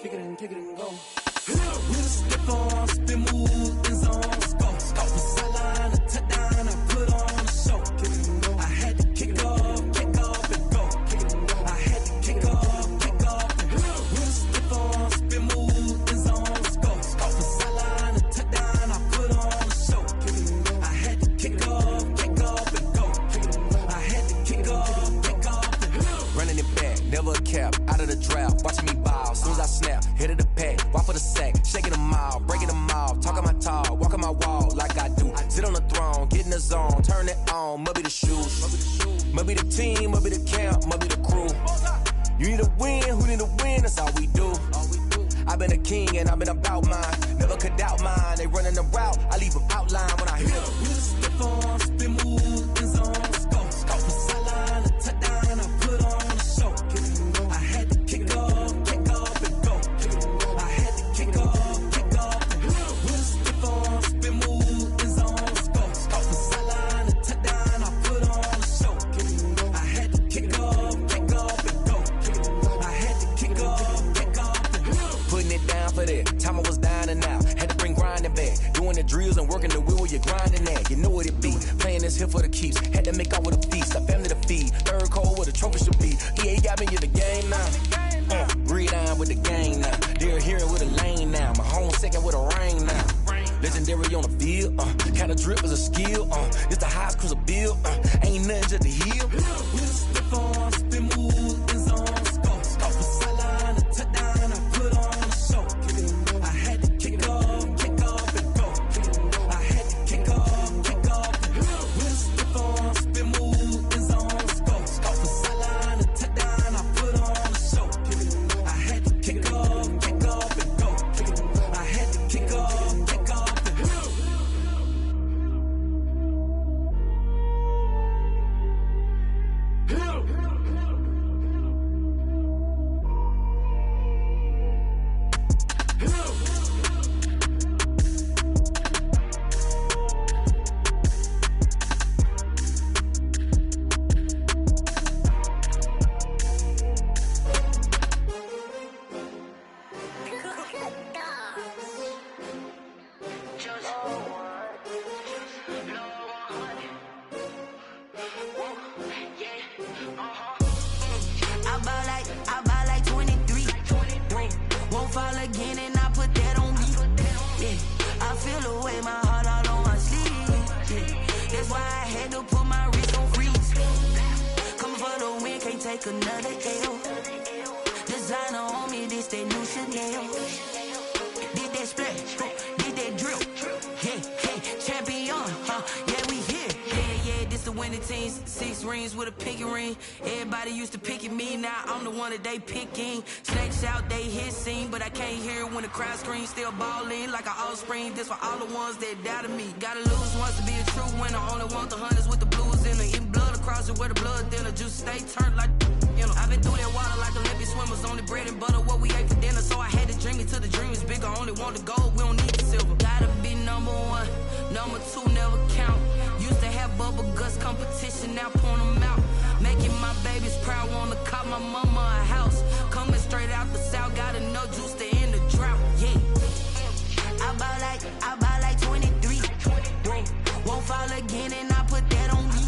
kick it and go. With a stiff on, spin move, in zone, scope. From sideline to touchdown, I put on a show. Kick it and go. I had to kick off and go. Kick it and go. I had to kick off and go. With a stiff on, spin move, in zone, scope. From sideline to touchdown, I put on a show. Kick it and go. I had to kick off and go. Kick it and go. I had to kick off and go. Running it back, never a cap, out of the draft, watching me ball. Soon as I snap, hit of the pack, walk for the sack, shaking them all, breaking them off, talking my talk, walking my wall like I do. Sit on the throne, get in the zone, turn it on, must be the shoes, must be the team, must be the camp, must be the crew. You need a win, who need a win, that's all we do. I've been a king and I've been about mine, never could doubt mine. They running the route, I leave them outline when I hit them. With a stiff on, spin move, in zone, scope. From sideline to touchdown, I put on a show. Kick it and go. I had to kick off and go. Kick it and go. I had to kick off and go. With a stiff on, spin move, in zone, scope. From sideline to touchdown, I put on a show. Kick it and go. I had to kick off and go. Kick it and go. I had to kick off and go. Putting it down for that, time I was down and out. Had to bring grinding back, doing the drills and working the wheel where you're grinding at. You know what it be, playing this here for the keeps. Had to make out with a feast, a family to feed. Third cold where the trophy should be. EA got me in the game now. Breed on with the game now. They're here with a lane now. My home second with a rain now. Legendary on the field, kind of drip is a skill. It's the highest cruiser bill, ain't nothing just to heal. With a stiff on, spin move, in zone, scope. From sideline to touchdown, I put on a show. Kick it and go. I had to kick off and go. Kick it and go. I had to kick off and go. With a stiff on, spin move, in zone, scope. From sideline to touchdown, I put on a show. Kick it and go. I had to kick off and go. Kick it and go. I had to kick off and go. I buy like 23. Won't fall again and I put that on me. Yeah, I feel away, my heart all on my sleeve. Yeah, that's why I had to put my wrist on freeze. Coming for the win, can't take another L. Designer on me, this that new Chanel. Did that splash, did that drill. Yeah, champion, yeah, we here. Yeah, this the winning teams. 6 rings with a pinky ring. Everybody used to pick at me, now I'm the one that they picking. Snakes out, they hit scene, but I can't hear it when the crowd screams. Still balling like an offspring. This for all the ones that doubted me. Gotta lose once to be a true winner. Only want the hunters with the blues in it. Eating blood across it where the blood thinner. Just stay turned like, you know. I've been through that water like Olympic swimmers. Only bread and butter, what we ate for dinner. So I had to dream it till the dream is bigger. Only want the gold, we don't need the silver. Gotta be number 1, number 2 never count. Used to have bubble guts competition, now point them out. Making my babies proud, wanna call my mama a house. Coming straight out the south, got enough juice to end the drought. Yeah, I buy like 23. Won't fall again and I put that on me.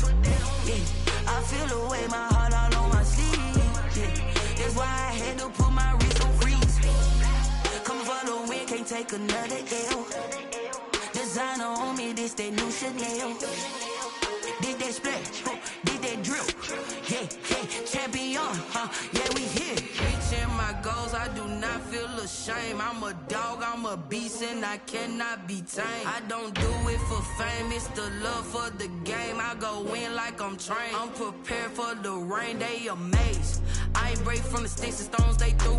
Yeah, I feel away, my heart all on my sleeve. Yeah, that's why I had to put my wrist on freeze. Coming for the win, can't take another L. Designer on me, this that new Chanel. Did that splash, did that drill. Yeah, champion, yeah, we here. Reaching my goals, I do not feel ashamed. I'm a dog, I'm a beast, and I cannot be tamed. I don't do it for fame, it's the love for the game. I go in like I'm trained. I'm prepared for the rain, they amazed. I ain't break from the sticks and stones they threw.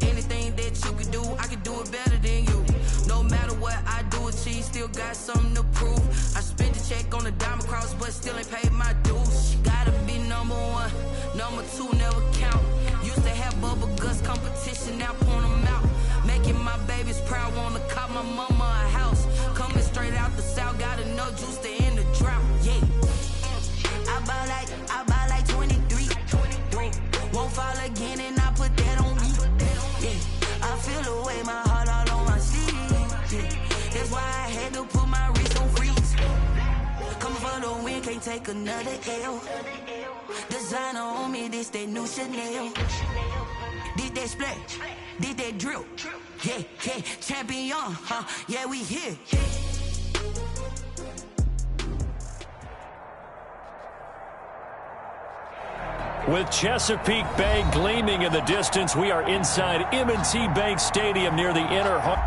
Anything that you can do, I can do it better than you. No matter what I do, achieve, still got something to prove. I spent the check on the diamond cross, but still ain't paid my dues. Gotta be number 1, number 2 never count. Used to have bubble guts competition, now point them out. Making my babies proud, wanna call my mama a house. Coming straight out the south, got enough juice to end the drought. Yeah, I buy like 23. Won't fall again and I put that on me. Yeah, I feel take another L. Designer on me, this that new Chanel. Did that splash, did that drill. Yeah, yeah, champion, huh? Yeah, we here. With Chesapeake Bay gleaming in the distance, we are inside M&T Bank Stadium near the inner home.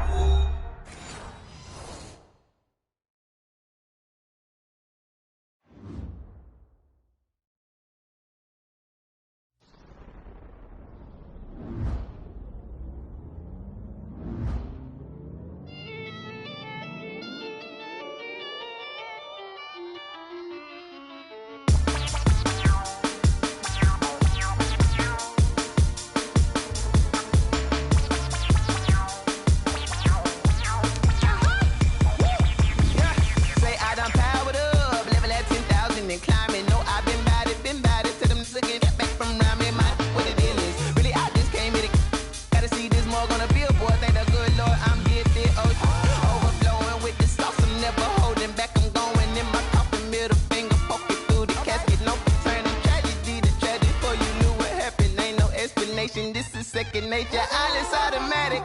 This is second nature, all is automatic.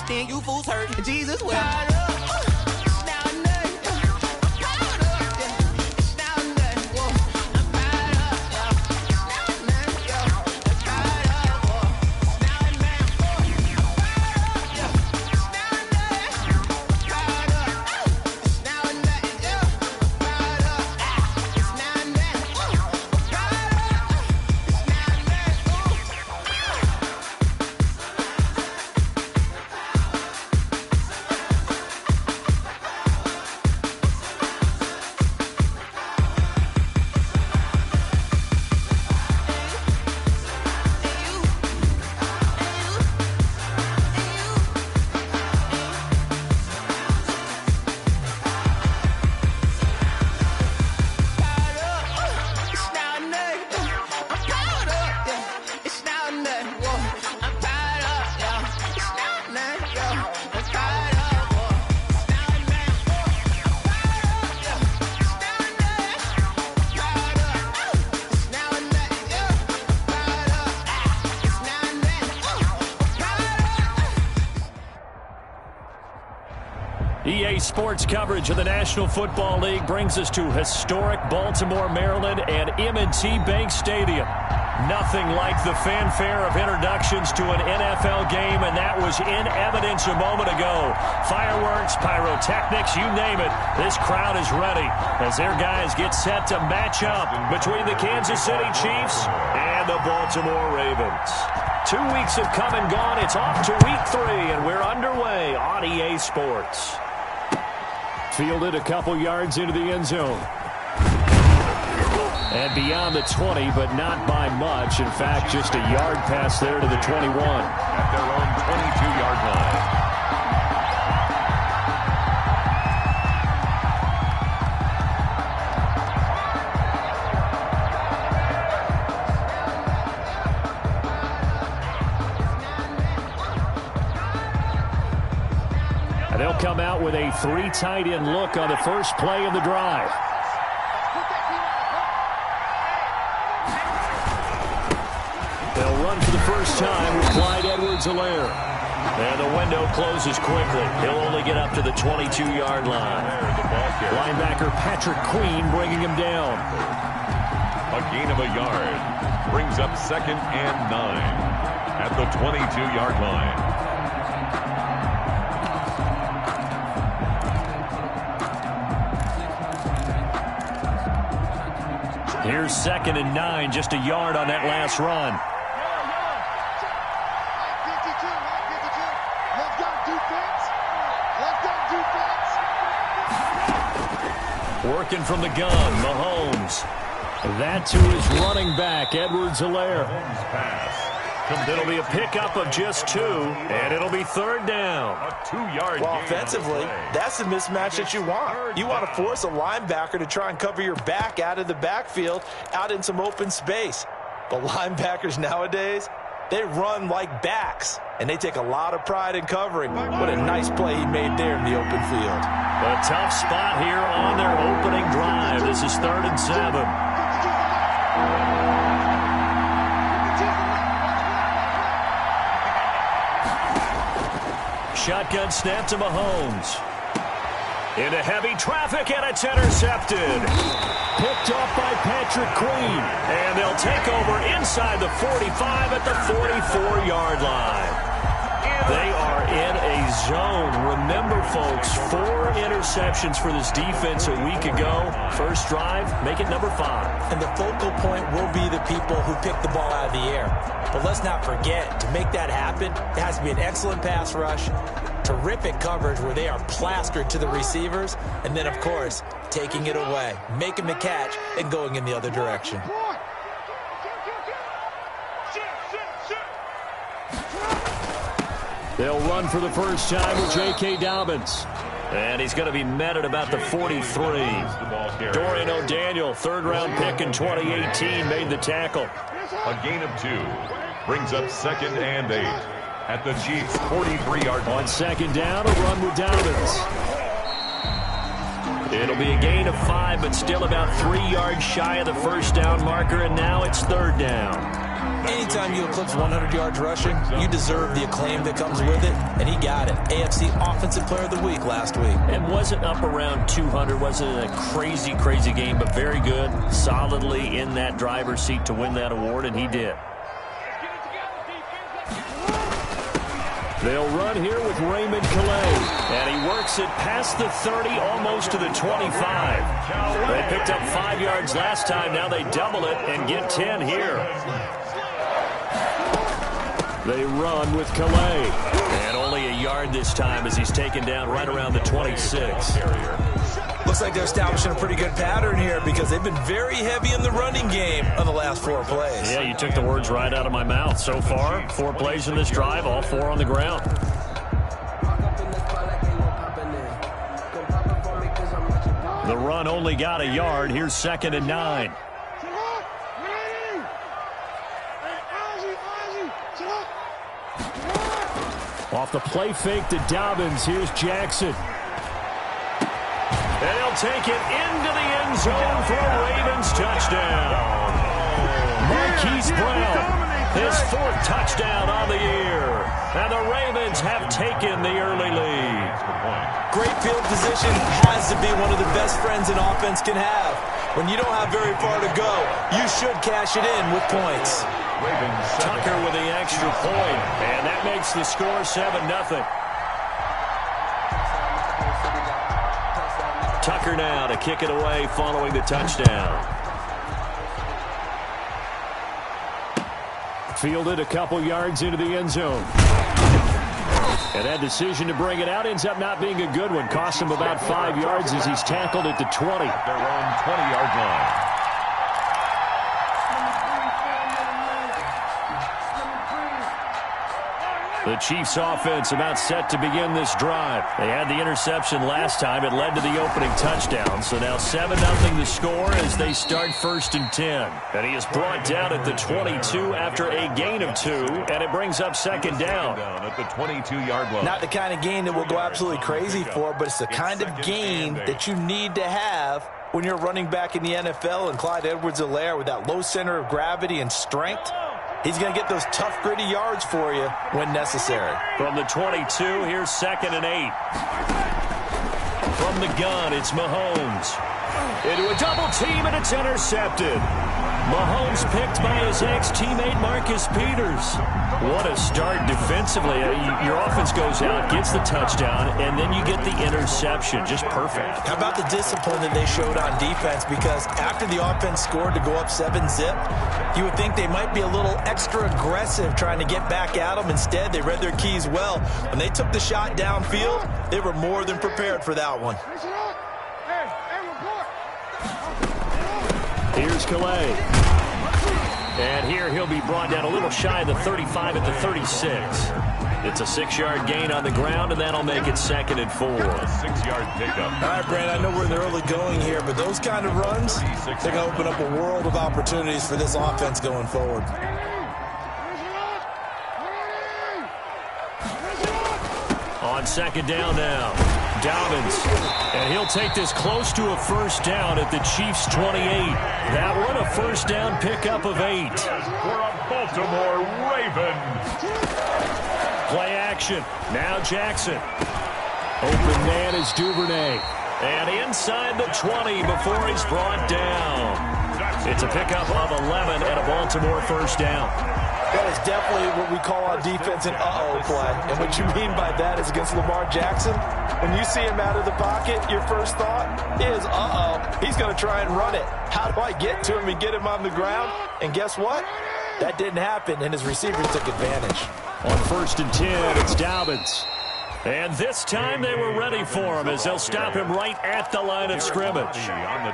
You fools hurt. Jesus will. EA Sports coverage of the National Football League brings us to historic Baltimore, Maryland, and M&T Bank Stadium. Nothing like the fanfare of introductions to an NFL game, and that was in evidence a moment ago. Fireworks, pyrotechnics, you name it. This crowd is ready as their guys get set to match up between the Kansas City Chiefs and the Baltimore Ravens. 2 weeks have come and gone. It's off to week 3, and we're underway on EA Sports. Fielded a couple yards into the end zone. And beyond the 20, but not by much. In fact, just a yard pass there to the 21. At their own 22-yard line. They'll come out with a 3 tight end look on the first play of the drive. They'll run for the first time with Clyde Edwards-Helaire. And the window closes quickly. He'll only get up to the 22-yard line. Linebacker Patrick Queen bringing him down. A gain of a yard brings up 2nd and 9 at the 22-yard line. Here's 2nd and 9, just a yard on that last run. Working from the gun, Mahomes. That to his running back, Edwards-Helaire. It'll be a pickup of just 2, and it'll be 3rd down. A 2-yard Well, offensively, that's the mismatch that you want. You want to force a linebacker to try and cover your back out of the backfield, out in some open space. But linebackers nowadays, they run like backs, and they take a lot of pride in covering. What a nice play he made there in the open field. A tough spot here on their opening drive. This is 3rd and 7. Shotgun snap to Mahomes. Into heavy traffic, and it's intercepted. Picked off by Patrick Queen. And they'll take over inside the 45 at the 44-yard line. They are in a zone. Remember, folks, 4 interceptions for this defense a week ago. First drive, make it number 5. And the focal point will be the people who pick the ball out of the air. But let's not forget, to make that happen, it has to be an excellent pass rush, terrific coverage where they are plastered to the receivers, and then, of course, taking it away, making the catch, and going in the other direction. They'll run for the first time with J.K. Dobbins. And he's going to be met at about the 43. Dorian O'Daniel, 3rd-round pick in 2018, made the tackle. A gain of 2 brings up 2nd and 8 at the Chiefs' 43-yard line. On 2nd down, a run with Dobbins. It'll be a gain of 5, but still about 3 yards shy of the first down marker, and now it's 3rd down. Anytime you eclipse 100 yards rushing, you deserve the acclaim that comes with it, and he got it. AFC Offensive Player of the Week last week. And wasn't up around 200, wasn't a crazy, crazy game, but very good, solidly in that driver's seat to win that award, and he did. They'll run here with Raymond Calais, and he works it past the 30, almost to the 25. They picked up 5 yards last time. Now they double it and get 10 here. They run with Calais, and only a yard this time as he's taken down right around the 26. Looks like they're establishing a pretty good pattern here because they've been very heavy in the running game on the last 4 plays. Yeah, you took the words right out of my mouth. So far, 4 plays in this drive, all 4 on the ground. The run only got a yard. Here's 2nd and 9. Off the play fake to Dobbins. Here's Jackson. And he'll take it into the end zone for a Ravens touchdown. Marquise Brown, his 4th touchdown on the year. And the Ravens have taken the early lead. Great field position has to be one of the best friends an offense can have. When you don't have very far to go, you should cash it in with points. Tucker with the extra point, and that makes the score 7-0. Tucker now to kick it away following the touchdown. Fielded a couple yards into the end zone. And that decision to bring it out ends up not being a good one. Cost him about 5 yards as he's tackled at the 20. Their own 20-yard line. The Chiefs offense about set to begin this drive. They had the interception last time. It led to the opening touchdown. So now 7-0 the score as they start 1st and 10. And he is brought down at the 22 after a gain of 2. And it brings up 2nd down. At the 22-yard line. Not the kind of gain that we'll go absolutely crazy for, but it's the kind of gain that you need to have when you're running back in the NFL. And Clyde Edwards-Helaire with that low center of gravity and strength, he's going to get those tough, gritty yards for you when necessary. From the 22, here's 2nd and 8. From the gun, it's Mahomes. Into a double team, and it's intercepted. Mahomes picked by his ex-teammate Marcus Peters. What a start defensively. Your offense goes out, gets the touchdown, and then you get the interception. Just perfect. How about the discipline that they showed on defense? Because after the offense scored to go up 7-zip, you would think they might be a little extra aggressive trying to get back at them. Instead, they read their keys well. When they took the shot downfield, they were more than prepared for that one. Here's Calais. And here he'll be brought down a little shy of the 35 at the 36. It's a 6-yard gain on the ground, and that'll make it 2nd and 4. A 6-yard pickup. All right, Brand, I know we're in the early going here, but those kind of runs, they're going to open up a world of opportunities for this offense going forward. On 2nd down now, Dobbins. And he'll take this close to a first down at the Chiefs' 28. That one a first down pickup of 8. For a Baltimore Ravens. Play action. Now Jackson. Open man is Duvernay. And inside the 20 before he's brought down. It's a pickup of 11 and a Baltimore first down. That is definitely what we call on defense an uh-oh play. And what you mean by that is against Lamar Jackson, when you see him out of the pocket, your first thought is, uh-oh, he's going to try and run it. How do I get to him and get him on the ground? And guess what? That didn't happen, and his receivers took advantage. On 1st and 10, it's Dobbins. And this time they were ready for him as they'll stop him right at the line of scrimmage.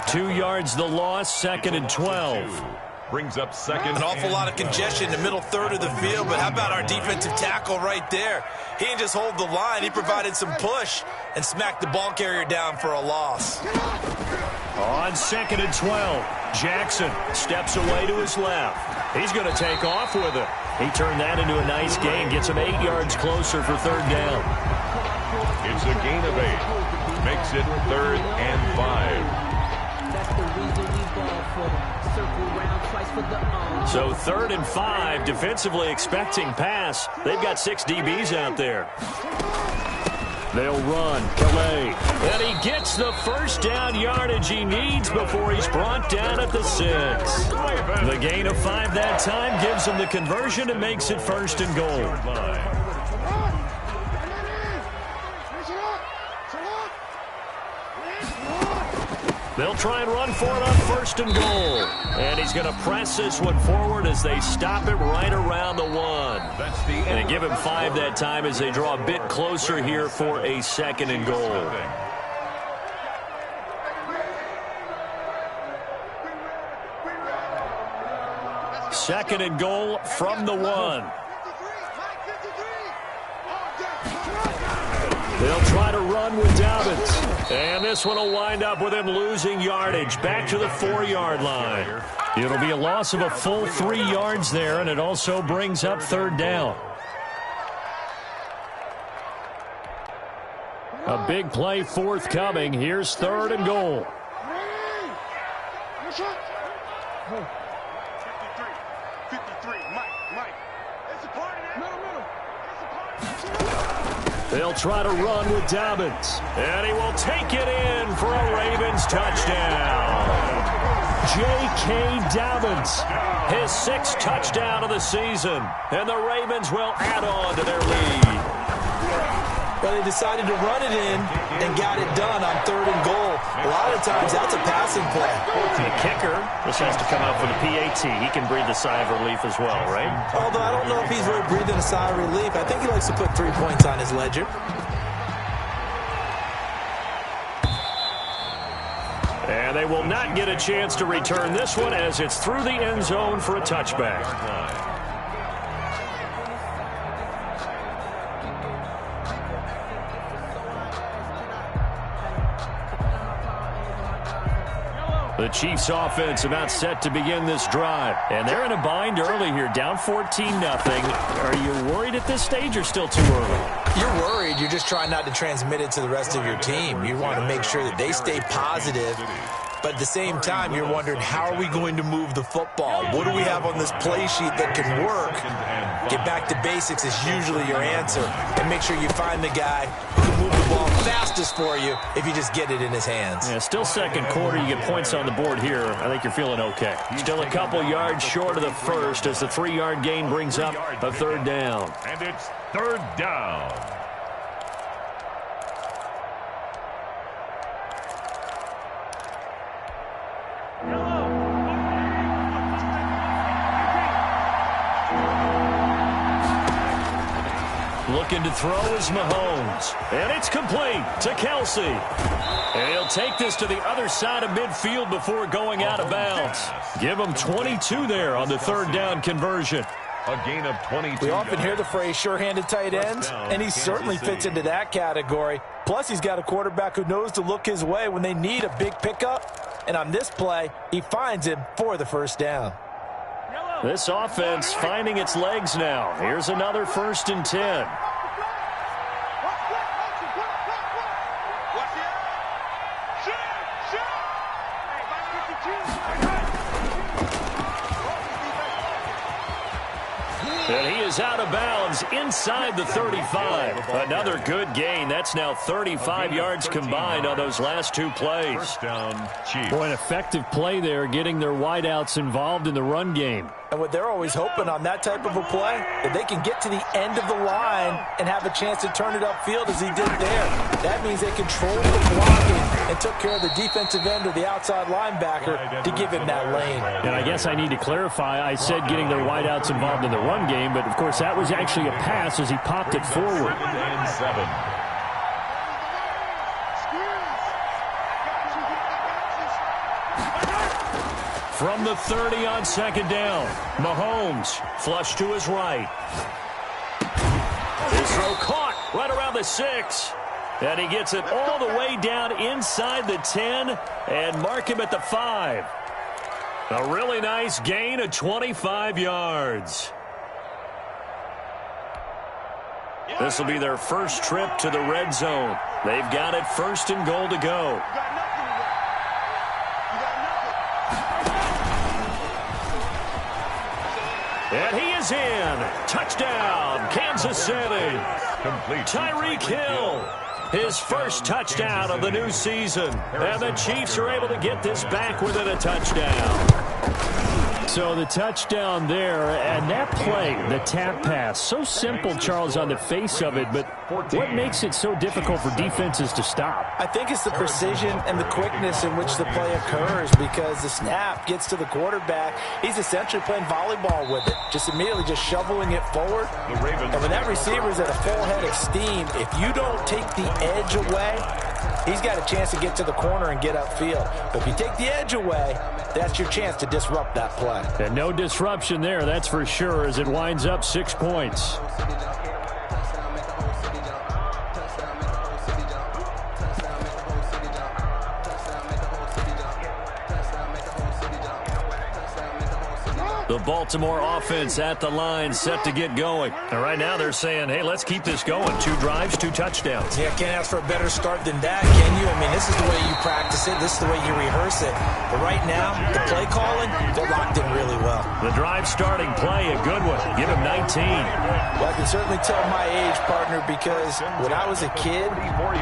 2 yards the loss, 2nd and 12. Brings up 2nd. An awful lot of congestion in the middle third of the field, but how about our defensive tackle right there? He didn't just hold the line. He provided some push and smacked the ball carrier down for a loss. On 2nd and 12, Jackson steps away to his left. He's going to take off with it. He turned that into a nice gain, gets him 8 yards closer for 3rd down. It's a gain of 8. Makes it 3rd and 5. So 3rd and 5, defensively expecting pass. They've got 6 DBs out there. They'll run. Calais. And he gets the first down yardage he needs before he's brought down at the 6. The gain of 5 that time gives him the conversion and makes it 1st and goal. They'll try and run for it on 1st and goal. And he's going to press this one forward as they stop it right around the 1. And they give him 5 that time as they draw a bit closer here for a 2nd and goal. Second and goal from the 1. They'll try to run with Dobbins. And this one will wind up with him losing yardage back to the 4-yard line. It'll be a loss of a full 3 yards there, and it also brings up 3rd down. A big play forthcoming. Here's 3rd and goal. They'll try to run with Dobbins. And he will take it in for a Ravens touchdown. J.K. Dobbins, his 6th touchdown of the season. And the Ravens will add on to their lead. Well, they decided to run it in and got it done on 3rd and goal. A lot of times, that's a passing play. The kicker, this has to come out for the PAT. He can breathe a sigh of relief as well, right? Although I don't know if he's really breathing a sigh of relief. I think he likes to put 3 points on his ledger. And they will not get a chance to return this one as it's through the end zone for a touchback. The Chiefs offense about set to begin this drive. And they're in a bind early here, down 14-0. Are you worried at this stage or still too early? You're worried. You're just trying not to transmit it to the rest of your team. You want to make sure that they stay positive. But at the same time, you're wondering, how are we going to move the football? What do we have on this play sheet that can work? Get back back to basics is usually your answer. And make sure you find the guy who can move the ball fastest for you if you just get it in his hands. Yeah, still second quarter. You get points on the board here. I think you're feeling okay. Still a couple yards short of the first as the 3-yard gain brings up a third down. And it's third down. Looking to throw is Mahomes. And it's complete to Kelsey. And he'll take this to the other side of midfield before going out of bounds. Give him 22 there on the third down conversion. A gain of 22. We often hear the phrase sure-handed tight ends, and he certainly fits into that category. Plus, he's got a quarterback who knows to look his way when they need a big pickup. And on this play, he finds him for the first down. This offense finding its legs now. Here's another 1st and 10. And he is out of bounds inside the 35. Another good gain. That's now 35 yards combined on those last 2 plays. First down, Chiefs. Boy, an effective play there, getting their wideouts involved in the run game. And what they're always hoping on that type of a play, that they can get to the end of the line and have a chance to turn it upfield as he did there. That means they controlled the blocking and took care of the defensive end or the outside linebacker to give him that lane. And I guess I need to clarify, I said getting their wideouts involved in the run game, but of course that was actually a pass as he popped it forward. 2nd and 7. From the 30 on 2nd down, Mahomes flush to his right. His throw caught right around the 6. And he gets it all the way down inside the 10 and mark him at the 5. A really nice gain of 25 yards. This will be their first trip to the red zone. They've got it 1st and goal to go. And he is in. Touchdown, Kansas City. Complete. Tyreek Hill, his first touchdown of the new season. And the Chiefs are able to get this back within a touchdown. So the touchdown there, and that play, the tap pass, so simple, Charles, on the face of it, but what makes it so difficult for defenses to stop? I think it's the precision and the quickness in which the play occurs, because the snap gets to the quarterback. He's essentially playing volleyball with it, just immediately just shoveling it forward. And when that receiver's at a full head of steam, if you don't take the edge away, he's got a chance to get to the corner and get upfield. But if you take the edge away, that's your chance to disrupt that play. And no disruption there, that's for sure, as it winds up 6 points. The Baltimore offense at the line, set to get going. And right now they're saying, hey, let's keep this going. 2 drives, 2 touchdowns. Yeah, can't ask for a better start than that, can you? I mean, this is the way you practice it. This is the way you rehearse it. But right now, the play calling, they're locked in really well. The drive starting play, a good one. Give him 19. Well, I can certainly tell my age, partner, because when I was a kid,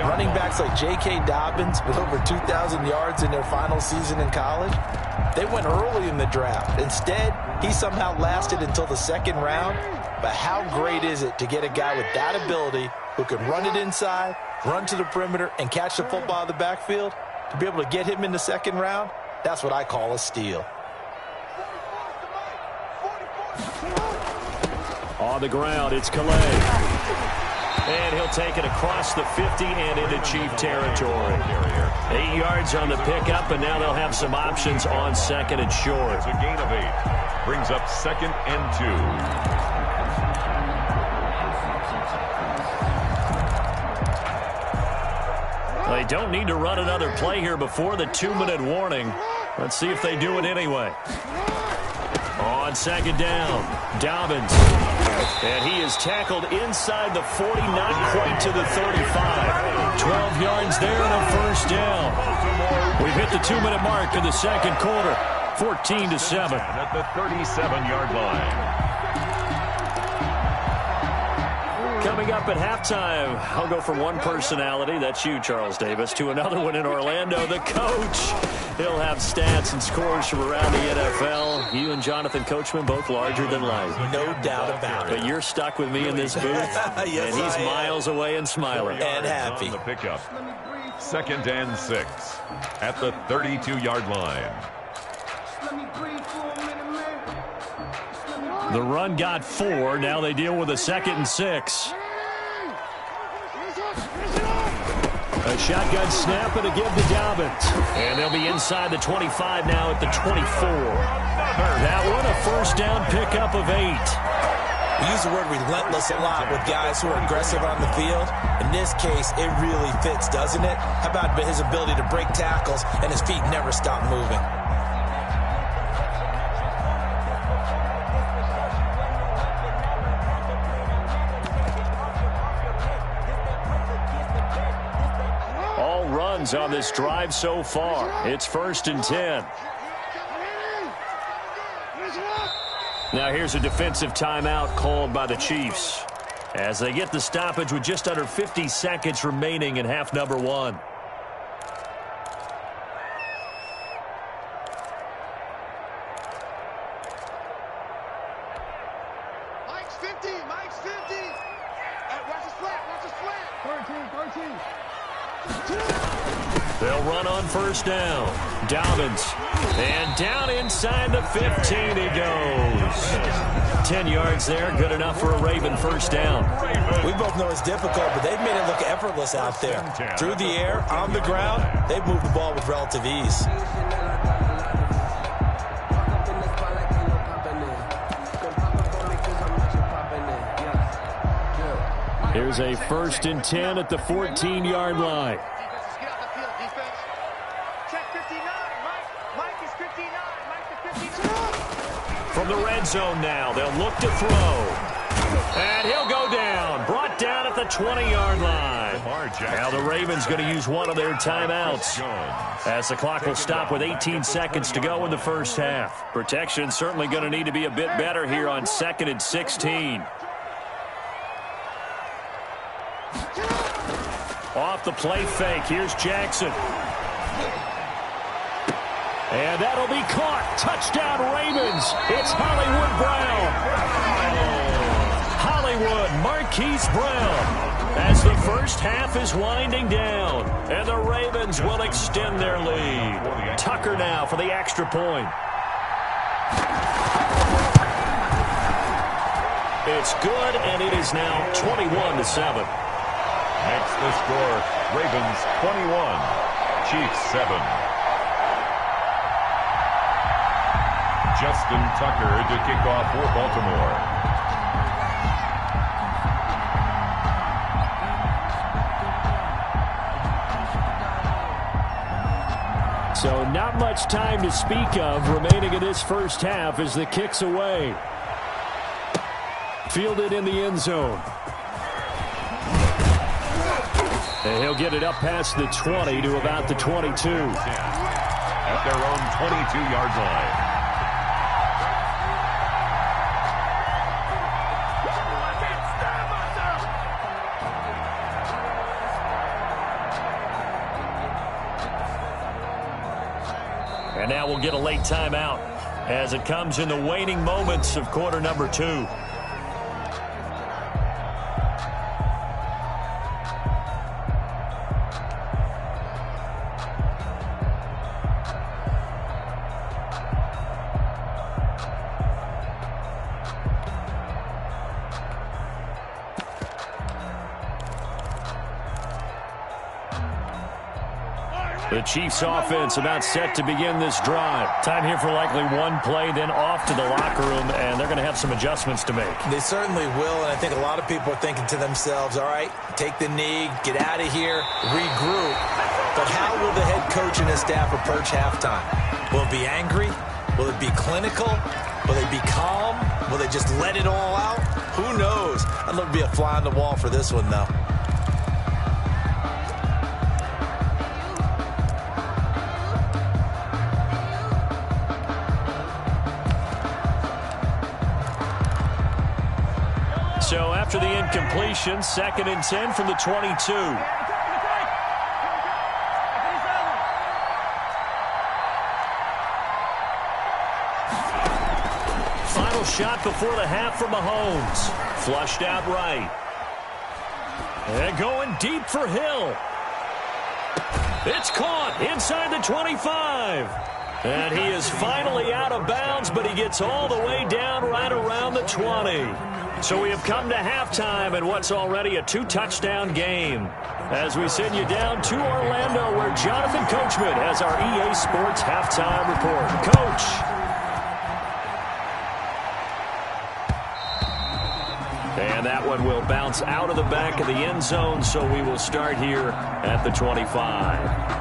running backs like J.K. Dobbins with over 2,000 yards in their final season in college, they went early in the draft. Instead, he somehow lasted until the 2nd round. But how great is it to get a guy with that ability who can run it inside, run to the perimeter, and catch the football out of the backfield? To be able to get him in the 2nd round, that's what I call a steal. On the ground, it's Calais. And he'll take it across the 50 and into Chief territory. 8 yards on the pickup, and now they'll have some options on 2nd and short. It's a gain of 8. Brings up 2nd and 2. They don't need to run another play here before the 2-minute warning. Let's see if they do it anyway. On 2nd down, Dobbins. And he is tackled inside the 40, not quite to the 35. 12 yards there and a first down. We've hit the 2-minute mark of the 2nd quarter. 14-7. At the 37-yard line. Coming up at halftime, I'll go from one personality, that's you, Charles Davis, to another one in Orlando, the coach. He'll have stats and scores from around the NFL. You and Jonathan Coachman, both larger than life. No doubt about it. But you're stuck with me in this booth, Yes, and he's miles away and smiling. And happy. On the pickup. 2nd and 6 at the 32-yard line. The run got 4. Now they deal with a 2nd and 6. A shotgun snap and a give to Dobbins. And they'll be inside the 25 now at the 24. That one a first down pickup of 8. We use the word relentless a lot with guys who are aggressive on the field. In this case, it really fits, doesn't it? How about his ability to break tackles and his feet never stop moving? All runs on this drive so far. It's 1st and 10. Now here's a defensive timeout called by the Chiefs as they get the stoppage with just under 50 seconds remaining in half number 1. Mike's 50. Mike's 50. Watch his flat. Watch his flat. 13. They'll run on first down. Dobbins. And down inside the 15 he goes. 10 yards there. Good enough for a Raven first down. We both know it's difficult, but they've made it look effortless out there. Through the air, on the ground, they've moved the ball with relative ease. Here's a 1st and 10 at the 14-yard line. From the red zone now, they'll look to throw. And he'll go down. Brought down at the 20-yard line. Now the Ravens going to use one of their timeouts as the clock will stop with 18 seconds to go in the first half. Protection certainly going to need to be a bit better here on 2nd and 16. Off the play fake. Here's Jackson. And that'll be caught. Touchdown Ravens. It's Hollywood Brown. Hollywood Marquise Brown. As the first half is winding down. And the Ravens will extend their lead. Tucker now for the extra point. It's good, and it is now 21-7. Makes the score Ravens 21, Chiefs 7. Justin Tucker to kick off for Baltimore. So not much time to speak of remaining in this first half as the kick's away. Fielded in the end zone. And he'll get it up past the 20 to about the 22. At their own 22-yard line. And now we'll get a late timeout as it comes in the waning moments of quarter number 2. The Chiefs offense about set to begin this drive. Time here for likely one play, then off to the locker room, and they're going to have some adjustments to make. They certainly will, and I think a lot of people are thinking to themselves, all right, take the knee, get out of here, regroup. But how will the head coach and his staff approach halftime? Will it be angry? Will it be clinical? Will they be calm? Will they just let it all out? Who knows? I'd love to be a fly on the wall for this one, though. So after the incompletion, 2nd and 10 from the 22. Final shot before the half from Mahomes. Flushed out right. And going deep for Hill. It's caught inside the 25. And he is finally out of bounds, but he gets all the way down right around the 20. So we have come to halftime in what's already a 2-touchdown game. As we send you down to Orlando, where Jonathan Coachman has our EA Sports halftime report. Coach. And that one will bounce out of the back of the end zone, so we will start here at the 25.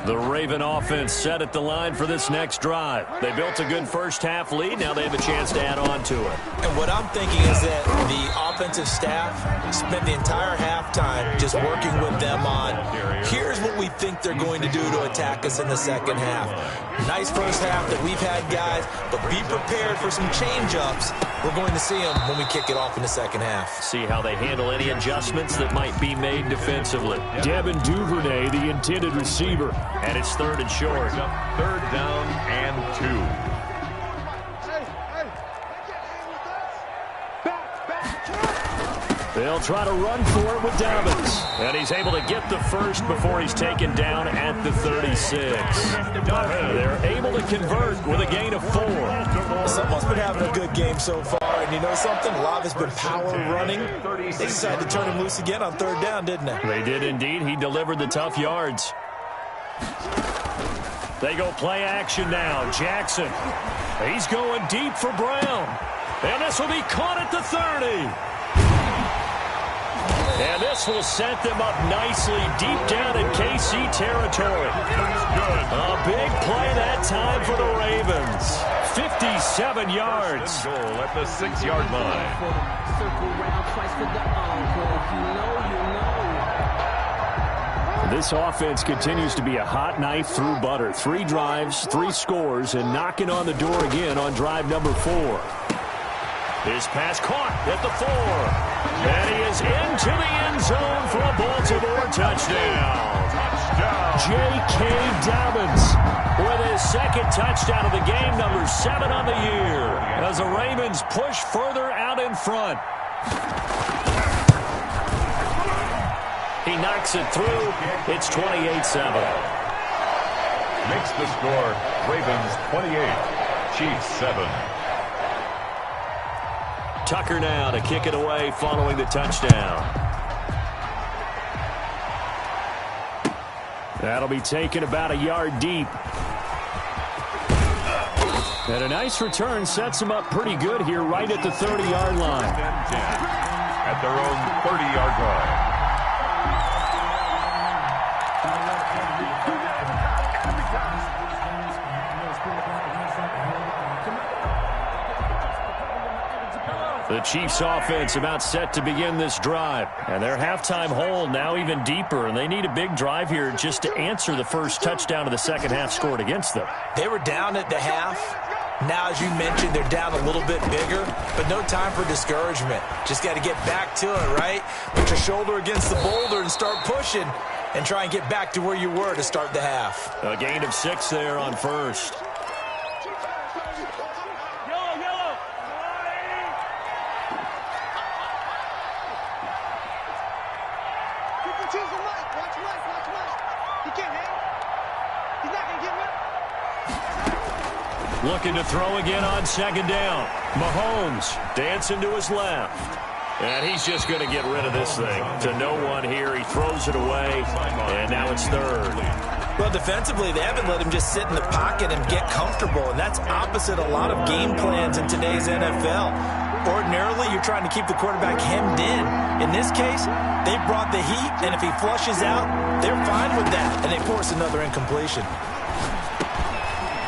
The Raven offense set at the line for this next drive. They built a good first-half lead. Now they have a chance to add on to it. And what I'm thinking is that the offensive staff spent the entire halftime just working with them on, here's what we think they're going to do to attack us in the second half. Nice first half that we've had, guys, but be prepared for some change-ups. We're going to see them when we kick it off in the second half. See how they handle any adjustments that might be made defensively. Devin Duvernay, the intended receiver, and it's 3rd and short. 3rd down and 2. They'll try to run for it with Dobbins. And he's able to get the first before he's taken down at the 36. They're able to convert with a gain of 4. Someone's been having a good game so far, and you know something? A lot of it's been power running. They decided to turn him loose again on 3rd down, didn't they? They did indeed. He delivered the tough yards. They go play action now. Jackson. He's going deep for Brown. And this will be caught at the 30. And this will set them up nicely deep down in KC territory. A big play that time for the Ravens. 57 yards. Goal at the 6-yard line. This offense continues to be a hot knife through butter. 3 drives, 3 scores, and knocking on the door again on drive number 4. His pass caught at the 4. And he is into the end zone for a Baltimore touchdown. J.K. Dobbins with his 2nd touchdown of the game, number 7 on the year, as the Ravens push further out in front. He knocks it through. It's 28-7. Makes the score Ravens 28, Chiefs 7. Tucker now to kick it away following the touchdown. That'll be taken about a yard deep. And a nice return sets him up pretty good here right at the 30-yard line. At their own 30-yard line. The Chiefs offense about set to begin this drive. And their halftime hole now even deeper. And they need a big drive here just to answer the first touchdown of the second half scored against them. They were down at the half. Now, as you mentioned, they're down a little bit bigger, but no time for discouragement. Just got to get back to it, right? Put your shoulder against the boulder and start pushing and try and get back to where you were to start the half. A gain of 6 there on first. Looking to throw again on 2nd down. Mahomes dancing to his left. And he's just going to get rid of this thing. To no one here. He throws it away. And now it's 3rd. Well, defensively, they haven't let him just sit in the pocket and get comfortable. And that's opposite a lot of game plans in today's NFL. Ordinarily, you're trying to keep the quarterback hemmed in. In this case, they brought the heat. And if he flushes out, they're fine with that. And they force another incompletion.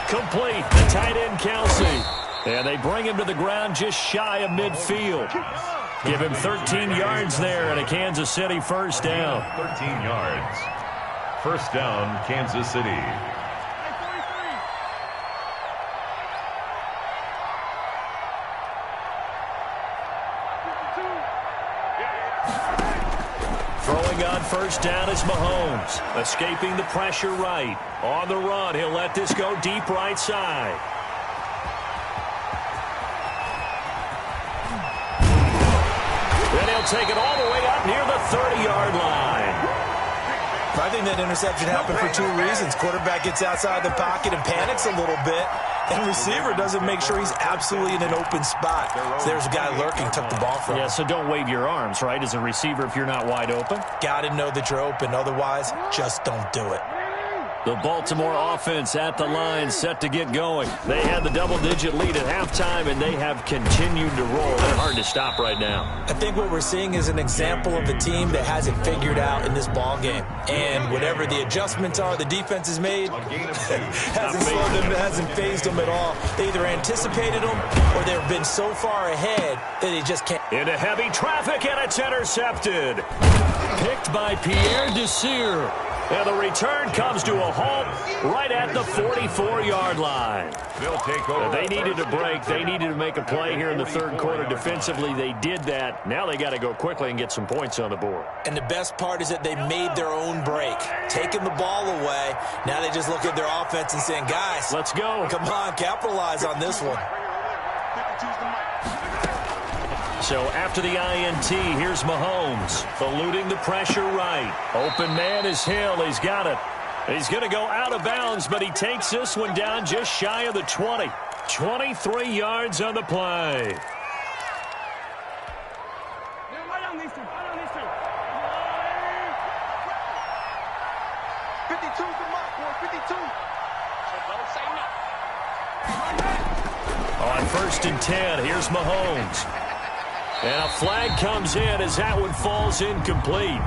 Complete. The tight end, Kelsey. And they bring him to the ground just shy of midfield. Give him 13 yards there and a Kansas City first down. 13 yards. First down, Kansas City. Throwing on first down is Mahomes. Escaping the pressure right. On the run, he'll let this go deep right side. Then he'll take it all the way up near the 30-yard line. I think that interception happened for two reasons. Quarterback gets outside the pocket and panics a little bit, and receiver doesn't make sure he's absolutely in an open spot. So there's a guy lurking, took the ball from him. Yeah, so don't wave your arms, right, as a receiver if you're not wide open. Got to know that you're open. Otherwise, just don't do it. The Baltimore offense at the line, set to get going. They had the double-digit lead at halftime, and they have continued to roll. They're hard to stop right now. I think what we're seeing is an example of a team that has it figured out in this ball game. And whatever the adjustments are the defense has made, hasn't slowed them, hasn't phased them at all. They either anticipated them or they've been so far ahead that they just can't. Into heavy traffic, and it's intercepted. Picked by Pierre Desir. And the return comes to a halt right at the 44-yard line. They'll take over. They needed a break. They needed to make a play here in the third quarter. Defensively, they did that. Now they got to go quickly and get some points on the board. And the best part is that they made their own break. Taking the ball away. Now they just look at their offense and saying, guys, let's go. Come on, capitalize on this one. So after the INT, here's Mahomes, eluding the pressure right. Open man is Hill. He's got it. He's going to go out of bounds, but he takes this one down just shy of the 20. 23 yards on the play. 52 for Mark, boy, 52. On first and 10, here's Mahomes. And a flag comes in as that one falls incomplete.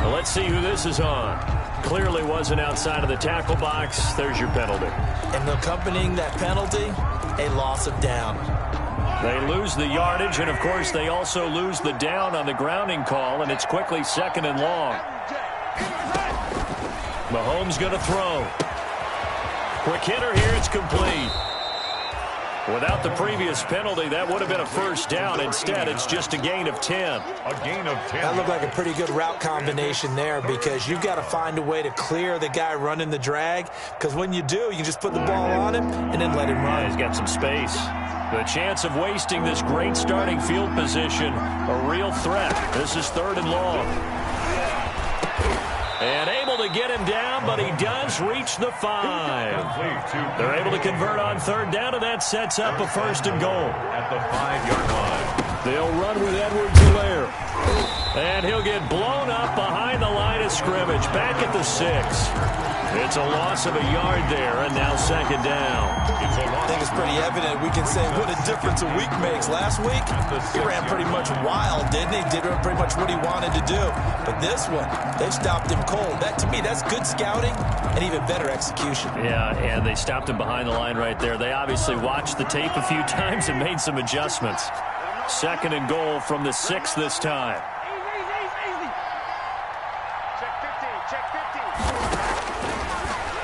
Well, let's see who this is on. Clearly wasn't outside of the tackle box. There's your penalty. And accompanying that penalty, a loss of down. They lose the yardage, and, of course, they also lose the down on the grounding call, and it's quickly second and long. Mahomes going to throw. Quick hitter here. It's complete. Without the previous penalty, that would have been a first down. Instead, it's just a gain of 10. A gain of 10. That looked like a pretty good route combination there because you've got to find a way to clear the guy running the drag, because when you do, you just put the ball on him and then let him run. He's got some space. The chance of wasting this great starting field position, a real threat. This is third and long. And able to get him down, but he does reach the 5. They're able to convert on third down, and that sets up a first and goal. At the 5-yard line. They'll run with Edwards-Helaire. And he'll get blown up behind the line of scrimmage, back at the 6. It's a loss of a yard there, and now second down. I think it's pretty evident. We can say what a difference a week makes. Last week, he ran pretty much wild, didn't he? Did pretty much what he wanted to do. But this one, they stopped him cold. That, to me, that's good scouting and even better execution. Yeah, and they stopped him behind the line right there. They obviously watched the tape a few times and made some adjustments. Second and goal from the 6 this time.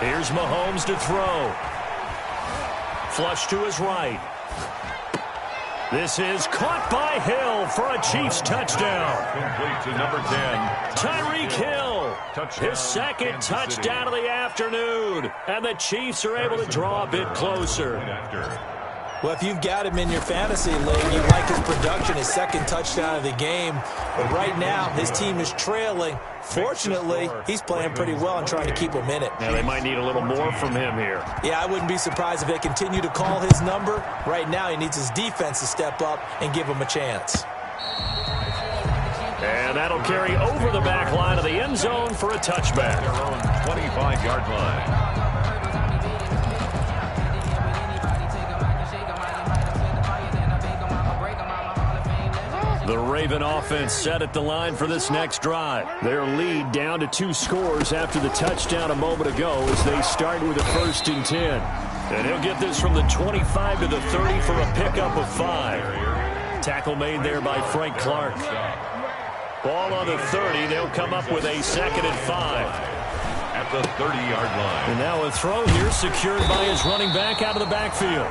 Here's Mahomes to throw. Flush to his right. This is caught by Hill for a Chiefs touchdown. Complete to number 10. Tyreek Hill. Touchdown, His second Kansas touchdown City. of the afternoon. And the Chiefs are able to draw a bit closer. Well, if you've got him in your fantasy league, you like his production, his second touchdown of the game. But right now, his team is trailing. Fortunately, he's playing pretty well and trying to keep him in it. Yeah, they might need a little more from him here. Yeah, I wouldn't be surprised if they continue to call his number. Right now, he needs his defense to step up and give him a chance. And that'll carry over the back line of the end zone for a touchback. Their own 25-yard line. The Raven offense set at the line for this next drive. Their lead down to 2 scores after the touchdown a moment ago as they start with a first and 10. And he'll get this from the 25 to the 30 for a pickup of 5. Tackle made there by Frank Clark. Ball on the 30. They'll come up with a 2nd and 5. At the 30-yard line. And now a throw here secured by his running back out of the backfield.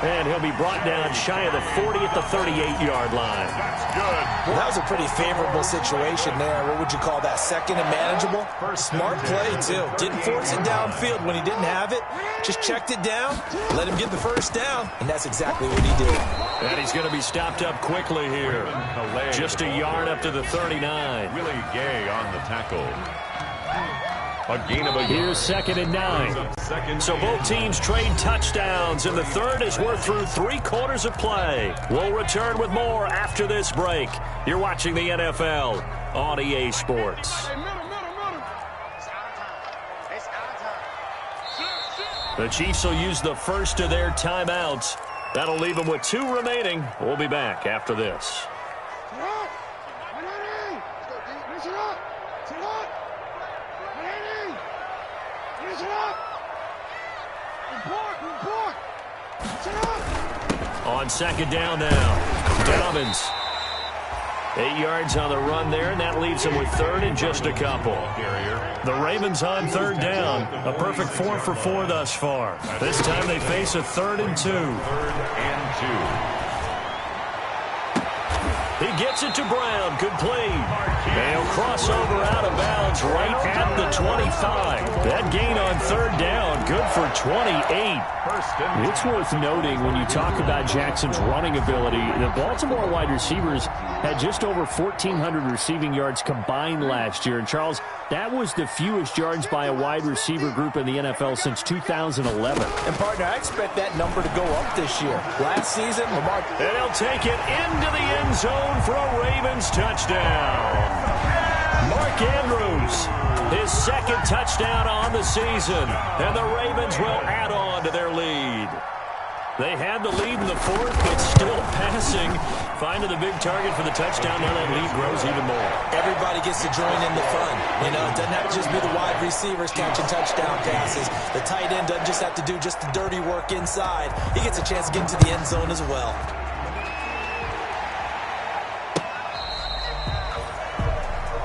And he'll be brought down shy of the 40 at the 38-yard line. That's good. Well, that was a pretty favorable situation there. What would you call that? 2nd and manageable? Smart play, too. Didn't force it downfield when he didn't have it. Just checked it down, let him get the first down, and that's exactly what he did. And he's going to be stopped up quickly here. Just a yard up to the 39. Willie Gay on the tackle. A gain of a yard. Here's 2nd and 9. So both teams trade touchdowns, and the third as we're through 3 quarters of play. We'll return with more after this break. You're watching the NFL on EA Sports. The Chiefs will use the first of their timeouts. That'll leave them with 2 remaining. We'll be back after this. On 2nd down now, Dobbins. 8 yards on the run there, and that leaves him with 3rd and just a couple. The Ravens on 3rd down. A perfect 4 for 4 thus far. This time they face a 3rd and 2. 3rd and 2. He gets it to Brown, complete. They'll cross over out of bounds right at the 25. That gain on 3rd down, good for 28. It's worth noting when you talk about Jackson's running ability, the Baltimore wide receivers had just over 1,400 receiving yards combined last year. And Charles, that was the fewest yards by a wide receiver group in the NFL since 2011. And partner, I expect that number to go up this year. Last season, Lamar... And he'll take it into the end zone for a Ravens touchdown. Mark Andrews, his 2nd touchdown on the season, and the Ravens will add on to their lead. They had the lead in the 4th, but still passing. Finding the big target for the touchdown. Now that lead grows even more. Everybody gets to join in the fun. You know, it doesn't have to just be the wide receivers catching touchdown passes. The tight end doesn't just have to do just the dirty work inside. He gets a chance to get into the end zone as well.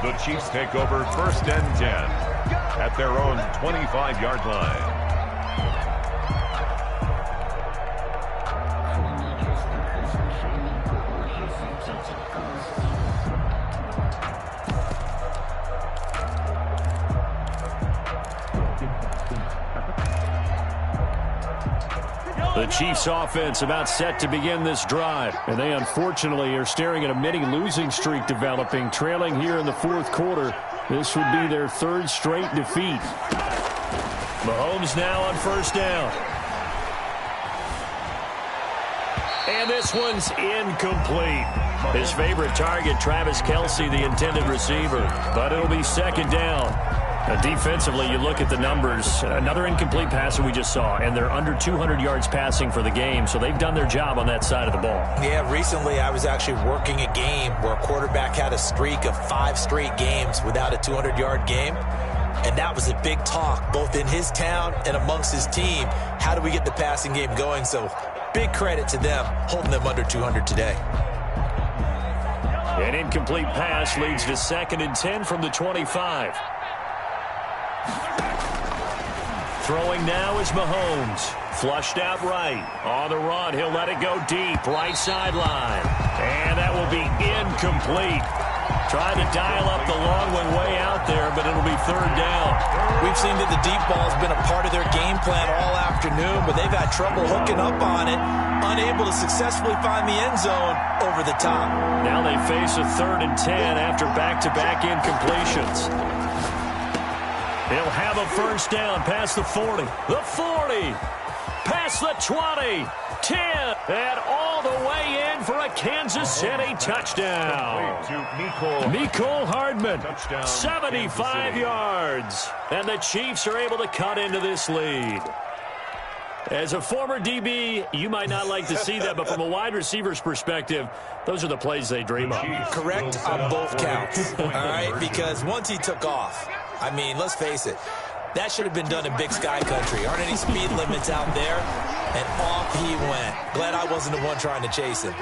The Chiefs take over 1st and 10 at their own 25-yard line. The Chiefs offense about set to begin this drive. And they unfortunately are staring at a mini losing streak developing, trailing here in the 4th quarter. This would be their 3rd straight defeat. Mahomes now on 1st down. And this one's incomplete. His favorite target, Travis Kelce, the intended receiver. But it'll be 2nd down. Defensively, you look at the numbers. Another incomplete pass that we just saw, and they're under 200 yards passing for the game, so they've done their job on that side of the ball. Yeah, recently I was actually working a game where a quarterback had a streak of 5 straight games without a 200-yard game, and that was a big talk, both in his town and amongst his team. How do we get the passing game going? So big credit to them, holding them under 200 today. An incomplete pass leads to 2nd and 10 from the 25. Throwing now is Mahomes. Flushed out right. On the run, he'll let it go deep. Right sideline. And that will be incomplete. Trying to dial up the long one way out there, but it'll be 3rd down. We've seen that the deep ball has been a part of their game plan all afternoon, but they've had trouble hooking up on it. Unable to successfully find the end zone over the top. Now they face a 3rd and 10 after back-to-back incompletions. He'll have a 1st down past the 40. The 40. Past the 20. 10. And all the way in for a Kansas City touchdown. Mecole Hardman. 75 yards. And the Chiefs are able to cut into this lead. As a former DB, you might not like to see that, but from a wide receiver's perspective, those are the plays they dream of. Correct on both counts, all right? Because once he took off, I mean, let's face it, That should have been done in Big Sky Country. Aren't any speed limits out there? And off he went. Glad I wasn't the one trying to chase him.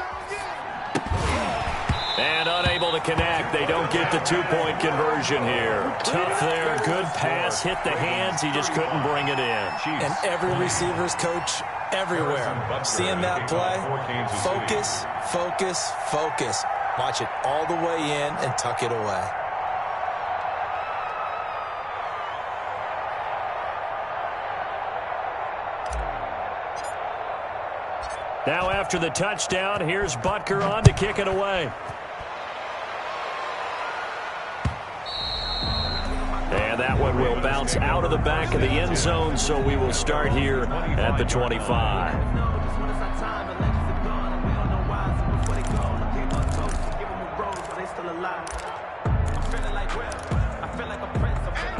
And unable to connect. They don't get the two-point conversion here. Tough there. Good pass. Hit the hands. He just couldn't bring it in. And every receiver's coach everywhere. Seeing that play, focus, focus, focus. Watch it all the way in and tuck it away. Now after the touchdown, here's Butker on to kick it away. And that one will bounce out of the back of the end zone, so we will start here at the 25.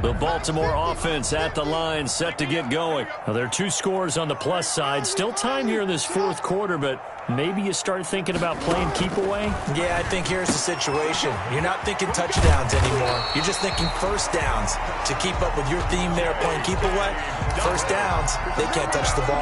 The Baltimore offense at the line, set to get going. Now, there are 2 scores on the plus side. Still time here in this fourth quarter, but maybe you start thinking about playing keep away? Yeah, I think here's the situation. You're not thinking touchdowns anymore. You're just thinking first downs. To keep up with your theme there, playing keep away, first downs, they can't touch the ball.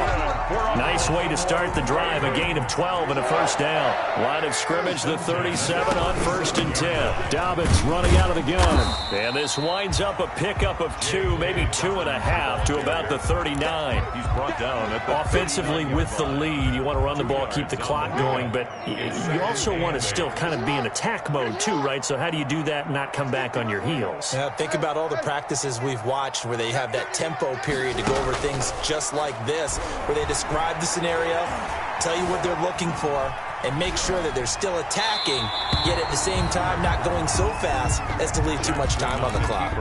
Nice way to start the drive. A gain of 12 and a first down. Line of scrimmage, the 37 on 1st and 10. Dobbins running out of the gun. And this winds up a pickup of 2, maybe 2.5 to about the 39. He's brought down at the offensively with the lead. You want to run the ball, keep the clock going, but you also want to still kind of be in attack mode too, right? So how do you do that and not come back on your heels? Yeah, think about all the practices we've watched where they have that tempo period to go over things just like this, where they describe the scenario, tell you what they're looking for, and make sure that they're still attacking, yet at the same time not going so fast as to leave too much time on the clock.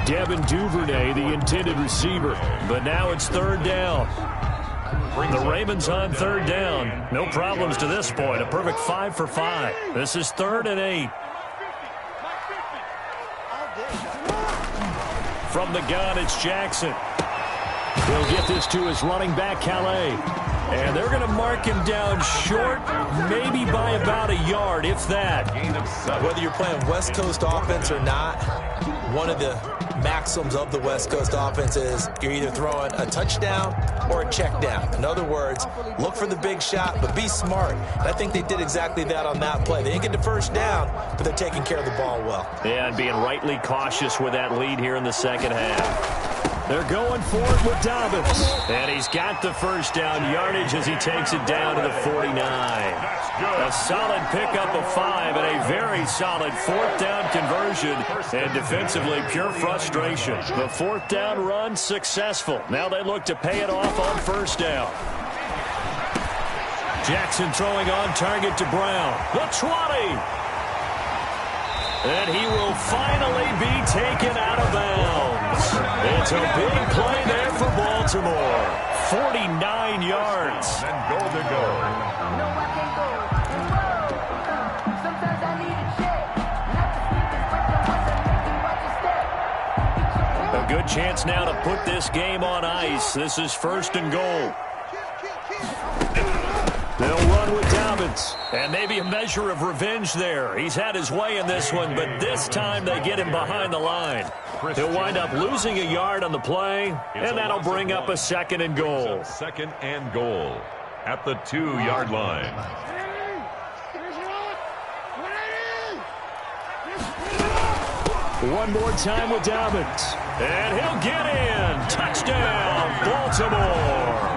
Devin Duvernay, the intended receiver, but now it's 3rd down. The Ravens on 3rd down. No problems to this point. A perfect 5 for 5. This is 3rd and 8. From the gun, it's Jackson. He'll get this to his running back, Calais. And they're going to mark him down short, maybe by about a yard, if that. Whether you're playing West Coast offense or not, one of the maxims of the West Coast offense is you're either throwing a touchdown or a check down. In other words, look for the big shot, but be smart. And I think they did exactly that on that play. They didn't get the first down, but they're taking care of the ball well. Yeah, and being rightly cautious with that lead here in the second half. They're going for it with Dobbins. And he's got the first down yardage as he takes it down to the 49. A solid pickup of 5 and a very solid 4th down conversion. And defensively, pure frustration. The 4th down run successful. Now they look to pay it off on 1st down. Jackson throwing on target to Brown. The 20. And he will finally be taken out of bounds. It's a big play there for Baltimore. 49 yards. And goal to go. A good chance now to put this game on ice. This is 1st and goal. They'll run with Dobbins. And maybe a measure of revenge there. He's had his way in this one, but this time they get him behind the line. He'll wind up losing a yard on the play, and that'll bring up a 2nd and goal. 2nd and goal at the 2-yard line. One more time with Dobbins. And he'll get in. Touchdown, Baltimore.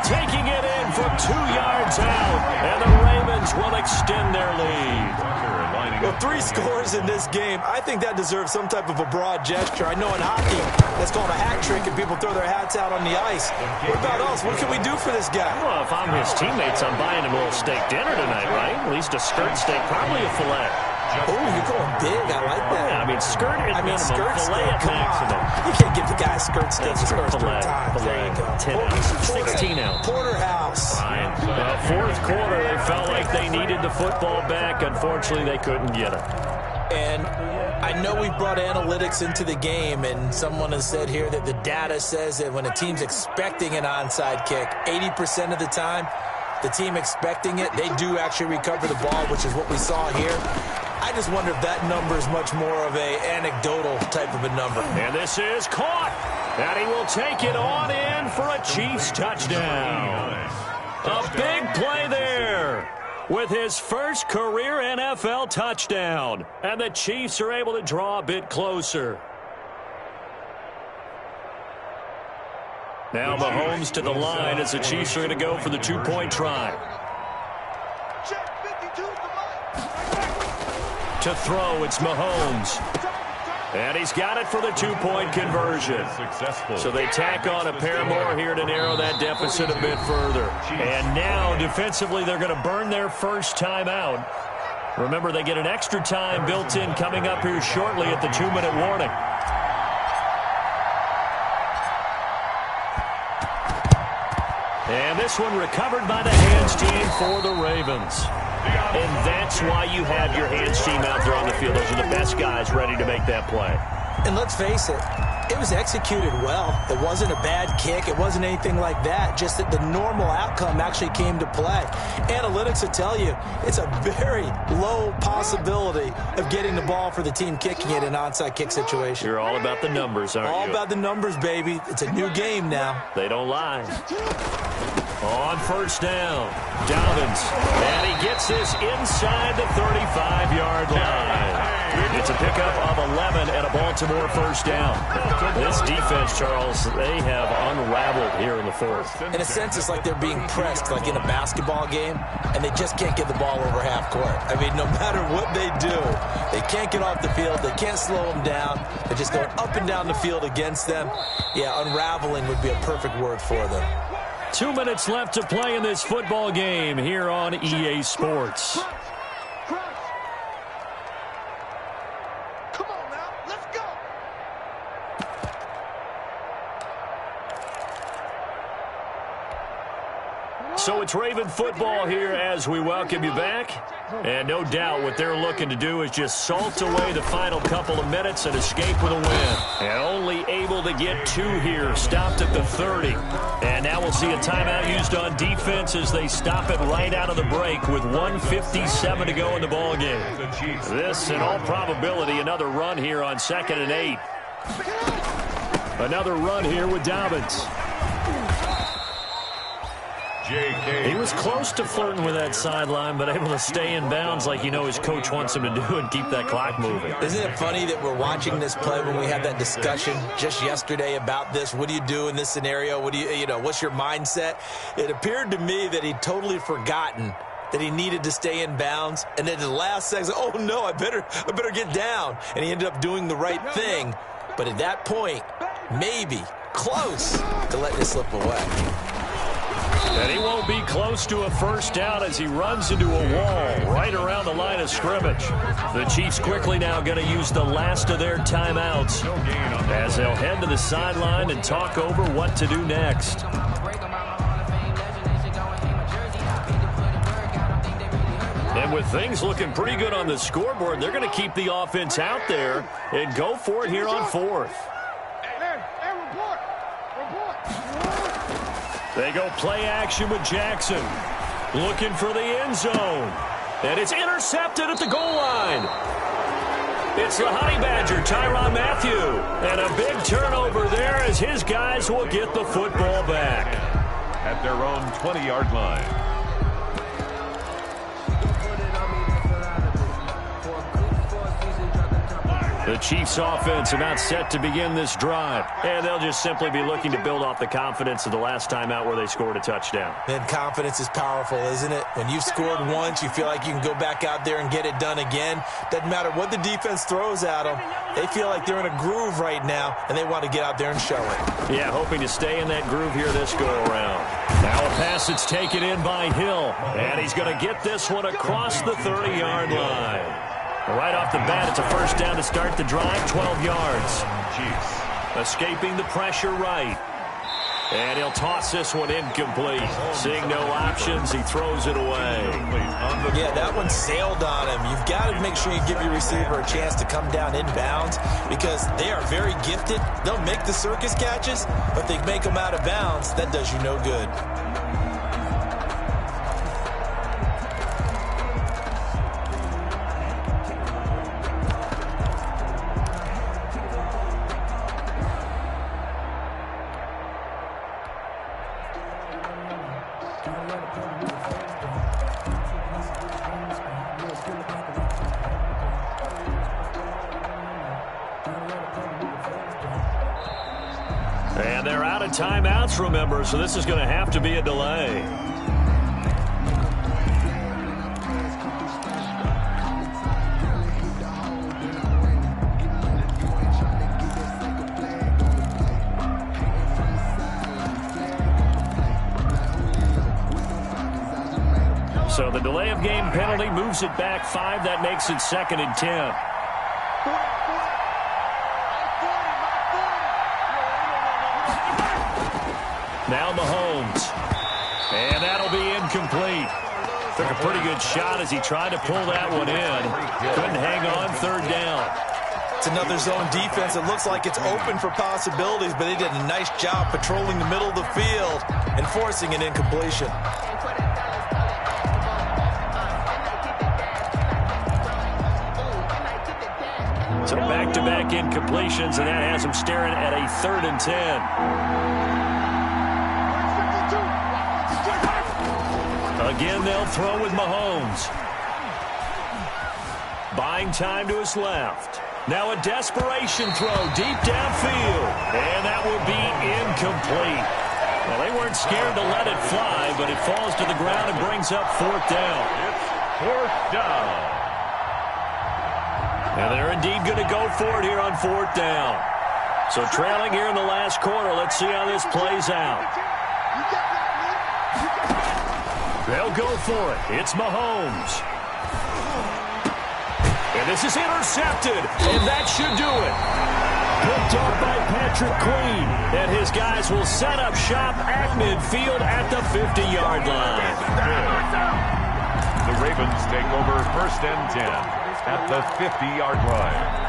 Taking it in from 2 yards out. And the Ravens will extend their lead. Well, 3 scores in this game. I think that deserves some type of a broad gesture. I know in hockey, that's called a hat trick, and people throw their hats out on the ice. What about us? What can we do for this guy? Well, if I'm his teammates, I'm buying him a little steak dinner tonight, right? At least a skirt steak, probably a fillet. Oh, you're going big. I like that. Yeah, I mean, skirt at minimum, fillet at maximum. You can't give the guy a skirt steak his first 3 times. There you go. 10 ounce, 16 ounce. Porterhouse. Fine. Fourth quarter, they felt like they needed the football back. Unfortunately, they couldn't get it. And I know we brought analytics into the game, and someone has said here that the data says that when a team's expecting an onside kick, 80% of the time, the team expecting it, they do actually recover the ball, which is what we saw here. I just wonder if that number is much more of a anecdotal type of a number. And this is caught. And he will take it on in for a Chiefs touchdown. A big play there with his first career NFL touchdown. And the Chiefs are able to draw a bit closer. Now Mahomes to the line as the Chiefs are going to go for the two-point try. To throw, it's Mahomes. And he's got it for the two-point conversion. So they tack on a pair more here to narrow that deficit a bit further. And now, defensively, they're going to burn their first timeout. Remember, they get an extra time built in coming up here shortly at the 2-minute warning. And this one recovered by the hands team for the Ravens. And that's why you have your hands team out there on the field. Those are the best guys ready to make that play. And let's face it, it was executed well. It wasn't a bad kick. It wasn't anything like that. Just that the normal outcome actually came to play. Analytics will tell you it's a very low possibility of getting the ball for the team kicking it in an onside kick situation. You're all about the numbers, aren't you? All about the numbers, baby. It's a new game now. They don't lie. On first down, Dobbins, and he gets this inside the 35-yard line. It's a pickup of 11 and a Baltimore first down. This defense, Charles, they have unraveled here in the fourth. In a sense, it's like they're being pressed, like in a basketball game, and they just can't get the ball over half court. I mean, no matter what they do, they can't get off the field. They can't slow them down. They're just going up and down the field against them. Yeah, unraveling would be a perfect word for them. 2 minutes left to play in this football game here on EA Sports. Come on now, let's go. So it's Raven football here as we welcome you back. And no doubt what they're looking to do is just salt away the final couple of minutes and escape with a win. And only able to get 2 here, stopped at the 30. And now we'll see a timeout used on defense as they stop it right out of the break with 1:57 to go in the ballgame. This, in all probability, another run here on 2nd and 8. Another run here with Dobbins. He was close to flirting with that sideline, but able to stay in bounds like his coach wants him to do and keep that clock moving. Isn't it funny that we're watching this play when we had that discussion just yesterday about this? What do you do in this scenario? What do what's your mindset? It appeared to me that he'd totally forgotten that he needed to stay in bounds, and then the last second, oh no, I better get down. And he ended up doing the right thing. But at that point, maybe close to letting it slip away. And he won't be close to a first down as he runs into a wall right around the line of scrimmage. The Chiefs quickly now going to use the last of their timeouts as they'll head to the sideline and talk over what to do next. And with things looking pretty good on the scoreboard, they're going to keep the offense out there and go for it here on 4th. They go play action with Jackson. Looking for the end zone. And it's intercepted at the goal line. It's the Honey Badger, Tyrann Mathieu. And a big turnover there as his guys will get the football back. At their own 20-yard line. The Chiefs offense about set to begin this drive. And they'll just simply be looking to build off the confidence of the last time out where they scored a touchdown. And confidence is powerful, isn't it? When you've scored once, you feel like you can go back out there and get it done again. Doesn't matter what the defense throws at them. They feel like they're in a groove right now, and they want to get out there and show it. Yeah, hoping to stay in that groove here this go-around. Now a pass that's taken in by Hill. And he's going to get this one across the 30-yard line. Right off the bat, it's a first down to start the drive, 12 yards. Escaping the pressure right. And he'll toss this one incomplete. Seeing no options, he throws it away. Yeah, that one sailed on him. You've got to make sure you give your receiver a chance to come down inbounds because they are very gifted. They'll make the circus catches, but they make them out of bounds. That does you no good. And they're out of timeouts, remember, so this is going to have to be a delay. So the delay of game penalty moves it back 5. That makes it 2nd and 10. Now Mahomes. And that'll be incomplete. Took a pretty good shot as he tried to pull that one in. Couldn't hang on 3rd down. It's another zone defense. It looks like it's open for possibilities, but they did a nice job patrolling the middle of the field and forcing an incompletion. So back-to-back incompletions, and that has him staring at a 3rd and 10. Again, they'll throw with Mahomes. Buying time to his left. Now a desperation throw deep downfield. And that will be incomplete. Well, they weren't scared to let it fly, but it falls to the ground and brings up 4th down. It's 4th down. And they're indeed going to go for it here on 4th down. So trailing here in the last quarter. Let's see how this plays out. They'll go for it. It's Mahomes. And this is intercepted. And that should do it. Picked off by Patrick Queen. And his guys will set up shop at midfield at the 50-yard line. The Ravens take over 1st and 10 at the 50-yard line.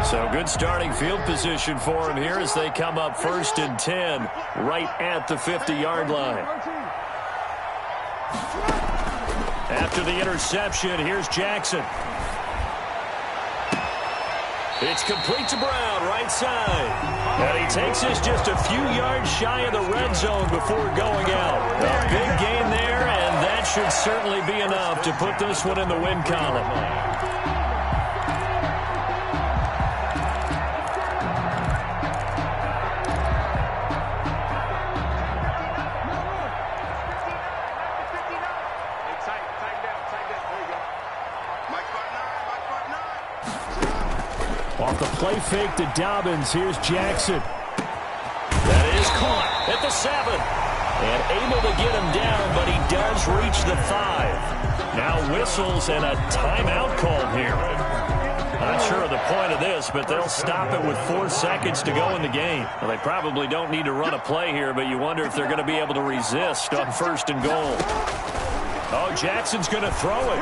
So good starting field position for him here as they come up 1st and 10 right at the 50-yard line. After the interception, here's Jackson. It's complete to Brown, right side. And he takes this just a few yards shy of the red zone before going out. A big gain there, and that should certainly be enough to put this one in the win column. Off the play fake to Dobbins, here's Jackson. That is caught at the 7. And able to get him down, but he does reach the 5. Now whistles and a timeout called here. Not sure of the point of this, but they'll stop it with 4 seconds to go in the game. Well, they probably don't need to run a play here, but you wonder if they're going to be able to resist on 1st and goal. Oh, Jackson's going to throw it.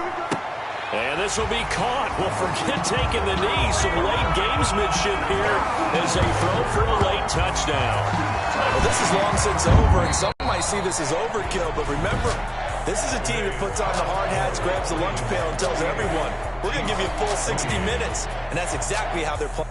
And this will be caught. Well, forget taking the knee. Some late gamesmanship here as they throw for a late touchdown. Well, this is long since over, and some might see this as overkill. But remember, this is a team that puts on the hard hats, grabs the lunch pail, and tells everyone, we're going to give you a full 60 minutes. And that's exactly how they're playing.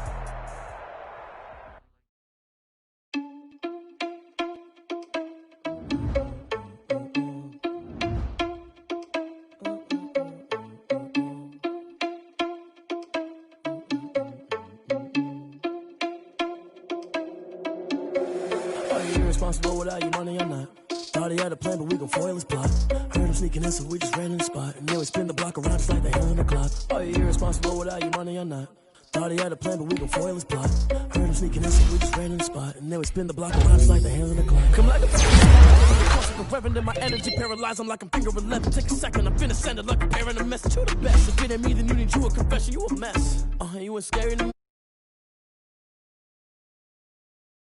Irresponsible without your money or not. Thought he had a plan, but we gon' foil his plot. Heard him sneaking in, so we just ran in the spot. And then we spin the block around just like they hell in the clock. Are you irresponsible without your money or not? Thought he had a plan, but we gon' foil his plot. Heard him sneaking in, so we just ran in the spot. And then we spin the block around just like they hell in the clock. Come like a reverend in my energy, paralyzed. I'm like I'm finger 11. Take a second, I'm finna send it like a parent a message. You the best. If it ain't me, then you need you a confession. You a mess. You ain't scary to me.